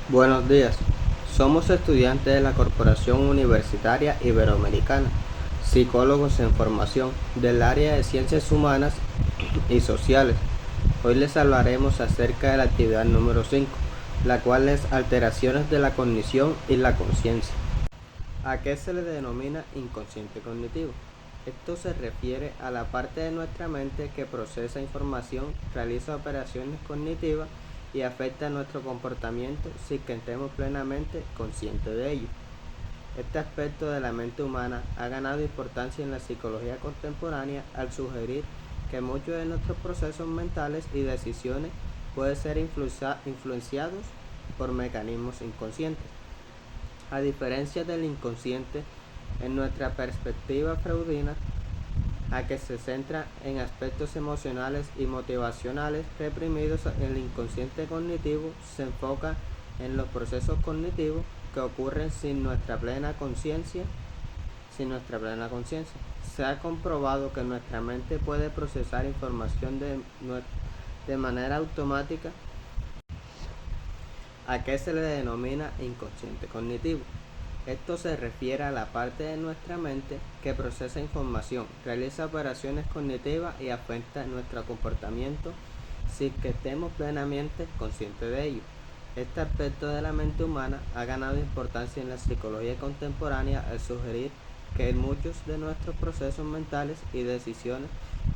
Buenos días. Somos estudiantes de la Corporación Universitaria Iberoamericana, psicólogos en formación del área de Ciencias Humanas y Sociales. Hoy les hablaremos acerca de la actividad número 5, la cual es alteraciones de la cognición y la conciencia. ¿A qué se le denomina inconsciente cognitivo? Esto se refiere a la parte de nuestra mente que procesa información, realiza operaciones cognitivas y afecta nuestro comportamiento sin que estemos plenamente conscientes de ello. Este aspecto de la mente humana ha ganado importancia en la psicología contemporánea al sugerir que muchos de nuestros procesos mentales y decisiones pueden ser influenciados por mecanismos inconscientes. A diferencia del inconsciente, en nuestra perspectiva freudina, a que se centra en aspectos emocionales y motivacionales reprimidos, el inconsciente cognitivo se enfoca en los procesos cognitivos que ocurren sin nuestra plena conciencia. Se ha comprobado que nuestra mente puede procesar información de manera automática. ¿A qué se le denomina inconsciente cognitivo? Esto se refiere a la parte de nuestra mente que procesa información, realiza operaciones cognitivas y afecta nuestro comportamiento sin que estemos plenamente conscientes de ello. Este aspecto de la mente humana ha ganado importancia en la psicología contemporánea al sugerir que muchos de nuestros procesos mentales y decisiones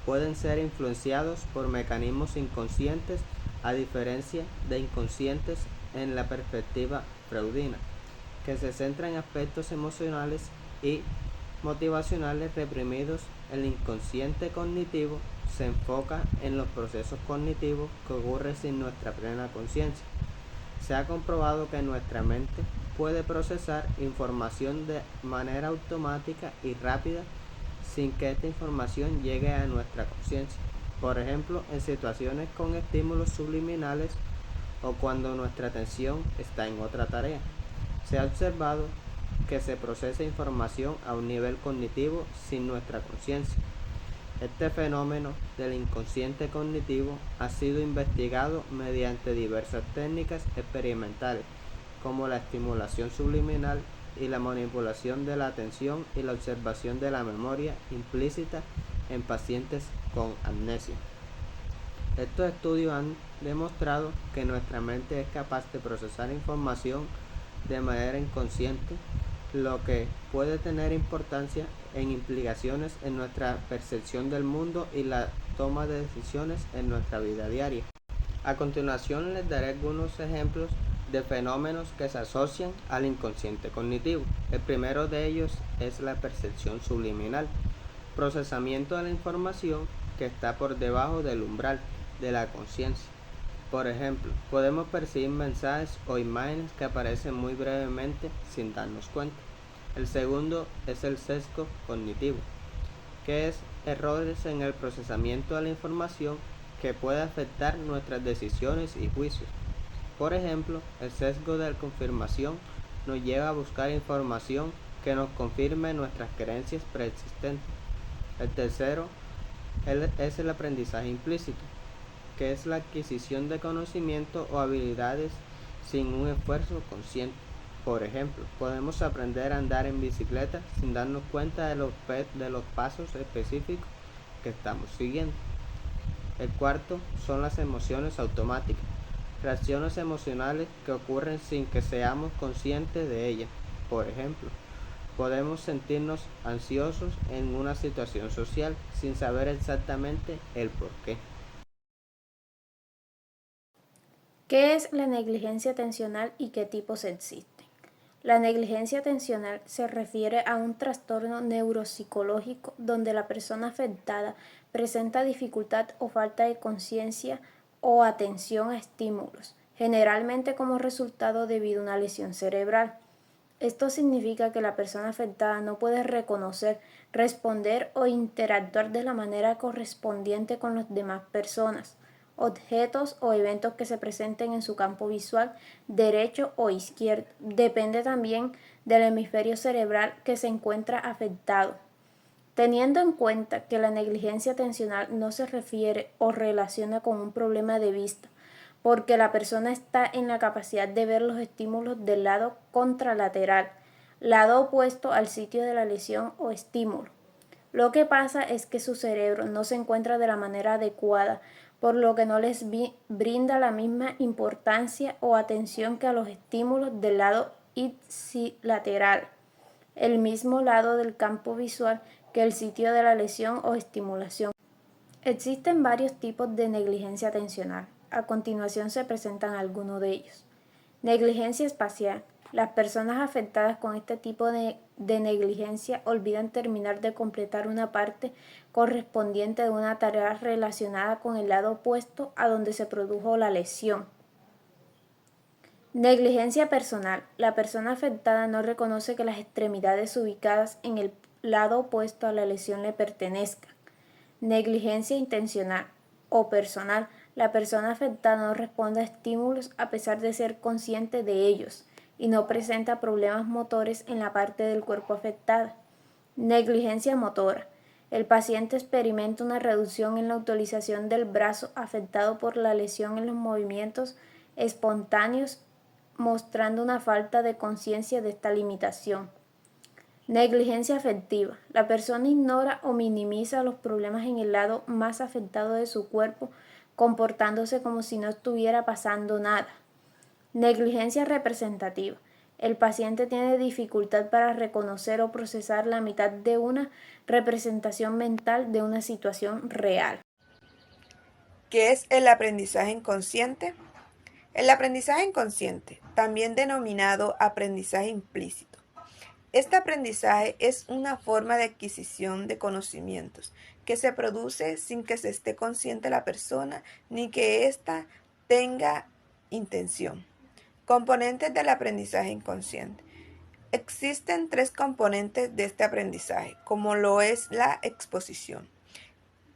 pueden ser influenciados por mecanismos inconscientes, a diferencia de inconscientes en la perspectiva freudina, que se centra en aspectos emocionales y motivacionales reprimidos. El inconsciente cognitivo se enfoca en los procesos cognitivos que ocurren sin nuestra plena conciencia. Se ha comprobado que nuestra mente puede procesar información de manera automática y rápida sin que esta información llegue a nuestra conciencia. Por ejemplo, en situaciones con estímulos subliminales o cuando nuestra atención está en otra tarea. Se ha observado que se procesa información a un nivel cognitivo sin nuestra conciencia. Este fenómeno del inconsciente cognitivo ha sido investigado mediante diversas técnicas experimentales, como la estimulación subliminal y la manipulación de la atención y la observación de la memoria implícita en pacientes con amnesia. Estos estudios han demostrado que nuestra mente es capaz de procesar información de manera inconsciente, lo que puede tener importancia en implicaciones en nuestra percepción del mundo y la toma de decisiones en nuestra vida diaria. A continuación les daré algunos ejemplos de fenómenos que se asocian al inconsciente cognitivo. El primero de ellos es la percepción subliminal, procesamiento de la información que está por debajo del umbral de la conciencia. Por ejemplo, podemos percibir mensajes o imágenes que aparecen muy brevemente sin darnos cuenta. El segundo es el sesgo cognitivo, que es errores en el procesamiento de la información que puede afectar nuestras decisiones y juicios. Por ejemplo, el sesgo de confirmación nos lleva a buscar información que nos confirme nuestras creencias preexistentes. El tercero es el aprendizaje implícito, que es la adquisición de conocimiento o habilidades sin un esfuerzo consciente. Por ejemplo, podemos aprender a andar en bicicleta sin darnos cuenta de los pasos específicos que estamos siguiendo. El cuarto son las emociones automáticas, reacciones emocionales que ocurren sin que seamos conscientes de ellas. Por ejemplo, podemos sentirnos ansiosos en una situación social sin saber exactamente el por qué. ¿Qué es la negligencia atencional y qué tipos existen? La negligencia atencional se refiere a un trastorno neuropsicológico donde la persona afectada presenta dificultad o falta de conciencia o atención a estímulos, generalmente como resultado debido a una lesión cerebral. Esto significa que la persona afectada no puede reconocer, responder o interactuar de la manera correspondiente con las demás personas, objetos o eventos que se presenten en su campo visual derecho o izquierdo. Depende también del hemisferio cerebral que se encuentra afectado. Teniendo en cuenta que la negligencia atencional no se refiere o relaciona con un problema de vista, porque la persona está en la capacidad de ver los estímulos del lado contralateral, lado opuesto al sitio de la lesión o estímulo. Lo que pasa es que su cerebro no se encuentra de la manera adecuada, por lo que no les brinda la misma importancia o atención que a los estímulos del lado ipsilateral, el mismo lado del campo visual que el sitio de la lesión o estimulación. Existen varios tipos de negligencia atencional. A continuación se presentan algunos de ellos. Negligencia espacial. Las personas afectadas con este tipo de negligencia olvidan terminar de completar una parte correspondiente de una tarea relacionada con el lado opuesto a donde se produjo la lesión. Negligencia personal. La persona afectada no reconoce que las extremidades ubicadas en el lado opuesto a la lesión le pertenezcan. Negligencia intencional o personal. La persona afectada no responde a estímulos a pesar de ser consciente de ellos y no presenta problemas motores en la parte del cuerpo afectada. Negligencia motora. El paciente experimenta una reducción en la utilización del brazo afectado por la lesión en los movimientos espontáneos, mostrando una falta de conciencia de esta limitación. Negligencia afectiva. La persona ignora o minimiza los problemas en el lado más afectado de su cuerpo, comportándose como si no estuviera pasando nada. Negligencia representativa. El paciente tiene dificultad para reconocer o procesar la mitad de una representación mental de una situación real. ¿Qué es el aprendizaje inconsciente? El aprendizaje inconsciente, también denominado aprendizaje implícito. Este aprendizaje es una forma de adquisición de conocimientos que se produce sin que se esté consciente la persona ni que ésta tenga intención. Componentes del aprendizaje inconsciente. Existen 3 componentes de este aprendizaje, como lo es la exposición.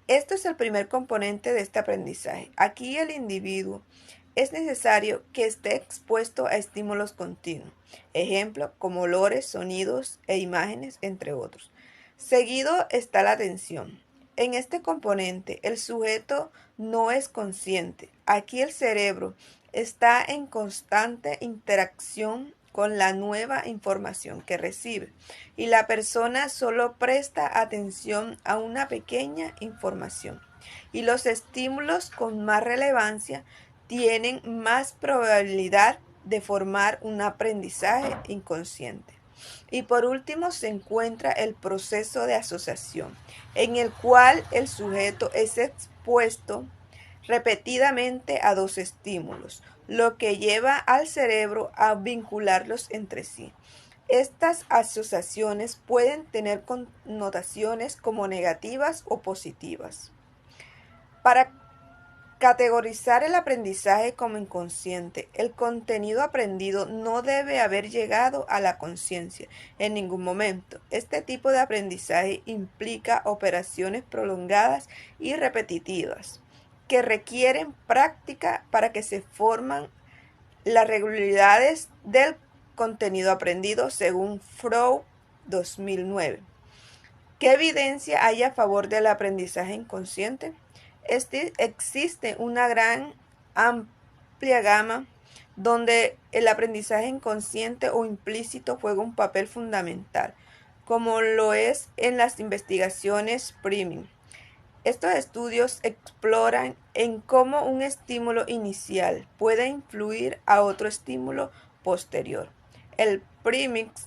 Esto es el primer componente de este aprendizaje. Aquí el individuo es necesario que esté expuesto a estímulos continuos, ejemplo, como olores, sonidos e imágenes, entre otros. Seguido está la atención. En este componente, el sujeto no es consciente. Aquí el cerebro está en constante interacción con la nueva información que recibe y la persona solo presta atención a una pequeña información y los estímulos con más relevancia tienen más probabilidad de formar un aprendizaje inconsciente. Y por último se encuentra el proceso de asociación, en el cual el sujeto es expuesto repetidamente a 2 estímulos, lo que lleva al cerebro a vincularlos entre sí. Estas asociaciones pueden tener connotaciones como negativas o positivas. Para categorizar el aprendizaje como inconsciente, el contenido aprendido no debe haber llegado a la conciencia en ningún momento. Este tipo de aprendizaje implica operaciones prolongadas y repetitivas que requieren práctica para que se forman las regularidades del contenido aprendido según Freud 2009. ¿Qué evidencia hay a favor del aprendizaje inconsciente? Existe una gran amplia gama donde el aprendizaje inconsciente o implícito juega un papel fundamental, como lo es en las investigaciones priming. Estos estudios exploran en cómo un estímulo inicial puede influir a otro estímulo posterior. El premix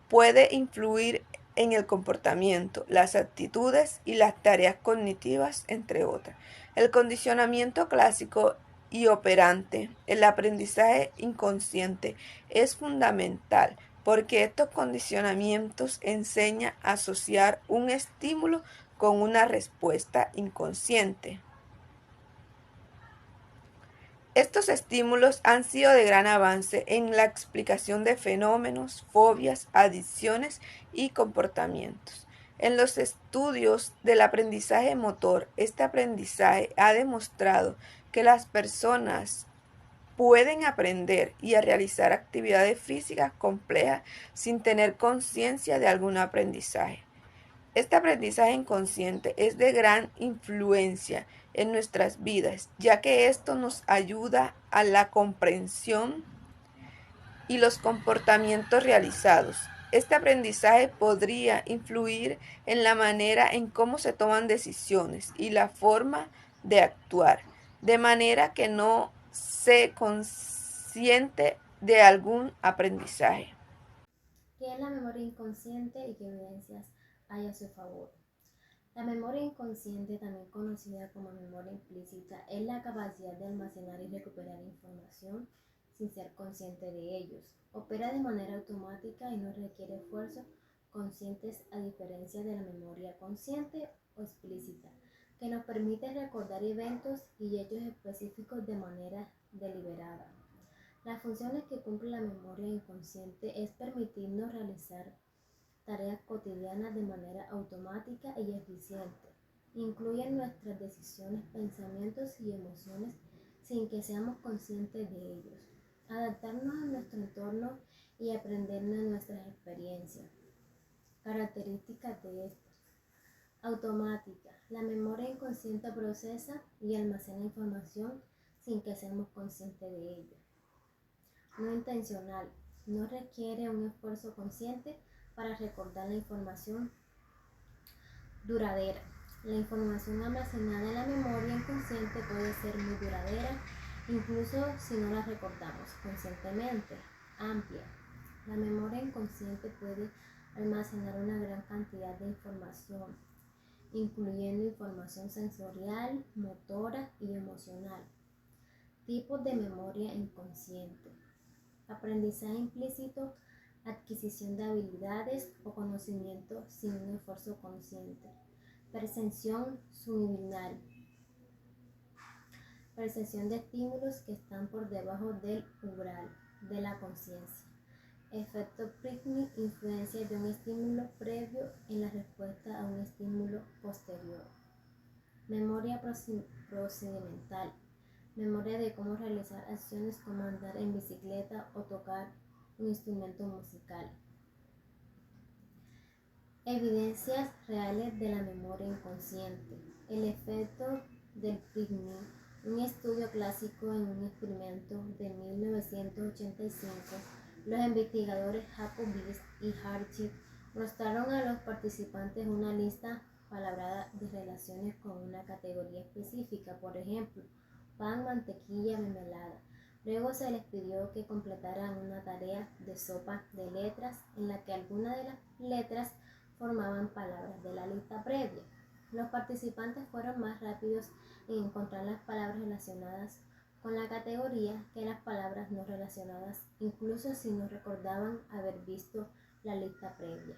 puede influir en el comportamiento, las actitudes y las tareas cognitivas, entre otras. El condicionamiento clásico y operante, el aprendizaje inconsciente, es fundamental porque estos condicionamientos enseñan a asociar un estímulo con una respuesta inconsciente. Estos estímulos han sido de gran avance en la explicación de fenómenos, fobias, adicciones y comportamientos. En los estudios del aprendizaje motor, este aprendizaje ha demostrado que las personas pueden aprender y a realizar actividades físicas complejas sin tener conciencia de algún aprendizaje. Este aprendizaje inconsciente es de gran influencia en nuestras vidas, ya que esto nos ayuda a la comprensión y los comportamientos realizados. Este aprendizaje podría influir en la manera en cómo se toman decisiones y la forma de actuar, de manera que no se consciente de algún aprendizaje. ¿Qué es la memoria inconsciente y qué evidencias hay a su favor? La memoria inconsciente, también conocida como memoria implícita, es la capacidad de almacenar y recuperar información sin ser consciente de ellos. Opera de manera automática y no requiere esfuerzos conscientes, a diferencia de la memoria consciente o explícita, que nos permite recordar eventos y hechos específicos de manera deliberada. Las funciones que cumple la memoria inconsciente es permitirnos realizar tareas cotidianas de manera automática y eficiente. Incluyen nuestras decisiones, pensamientos y emociones sin que seamos conscientes de ellos. Adaptarnos a nuestro entorno y aprender de nuestras experiencias. Características de estas. Automática. La memoria inconsciente procesa y almacena información sin que seamos conscientes de ella. No intencional. No requiere un esfuerzo consciente para recordar la información. Duradera. La información almacenada en la memoria inconsciente puede ser muy duradera, incluso si no la recordamos conscientemente. Amplia. La memoria inconsciente puede almacenar una gran cantidad de información, incluyendo información sensorial, motora y emocional. Tipos de memoria inconsciente. Aprendizaje implícito, adquisición de habilidades o conocimiento sin un esfuerzo consciente. Percepción subliminal. Percepción de estímulos que están por debajo del umbral de la conciencia. Efecto Prickney, influencia de un estímulo previo en la respuesta a un estímulo posterior. Memoria procedimental. Memoria de cómo realizar acciones como andar en bicicleta o tocar un instrumento musical. Evidencias reales de la memoria inconsciente. El efecto del Prickney, un estudio clásico en un experimento de 1985. Los investigadores Jacobis y Hartwig mostraron a los participantes una lista palabrada de relaciones con una categoría específica, por ejemplo, pan, mantequilla, mermelada. Luego se les pidió que completaran una tarea de sopa de letras en la que algunas de las letras formaban palabras de la lista previa. Los participantes fueron más rápidos en encontrar las palabras relacionadas con la categoría que las palabras no relacionadas, incluso si no recordaban haber visto la lista previa.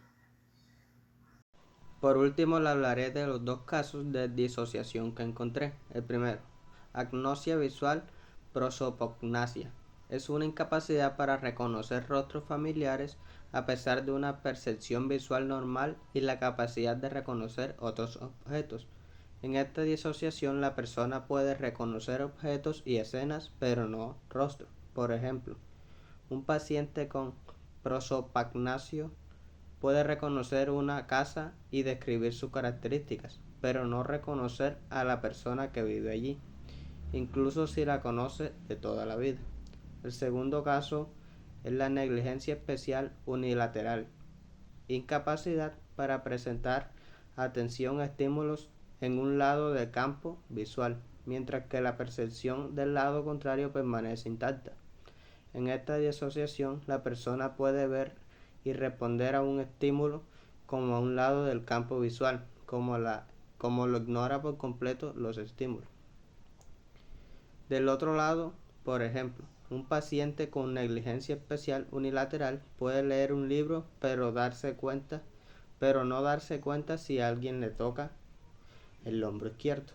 Por último, le hablaré de los dos casos de disociación que encontré. El primero, agnosia visual prosopagnosia. Es una incapacidad para reconocer rostros familiares a pesar de una percepción visual normal y la capacidad de reconocer otros objetos. En esta disociación, la persona puede reconocer objetos y escenas, pero no rostros. Por ejemplo, un paciente con prosopagnosia puede reconocer una casa y describir sus características, pero no reconocer a la persona que vive allí, incluso si la conoce de toda la vida. El segundo caso es la negligencia especial unilateral, incapacidad para presentar atención a estímulos en un lado del campo visual, mientras que la percepción del lado contrario permanece intacta. En esta disociación, la persona puede ver y responder a un estímulo como a un lado del campo visual, como lo ignora por completo los estímulos. Del otro lado, por ejemplo, un paciente con negligencia especial unilateral puede leer un libro pero no darse cuenta si alguien le toca el hombro izquierdo.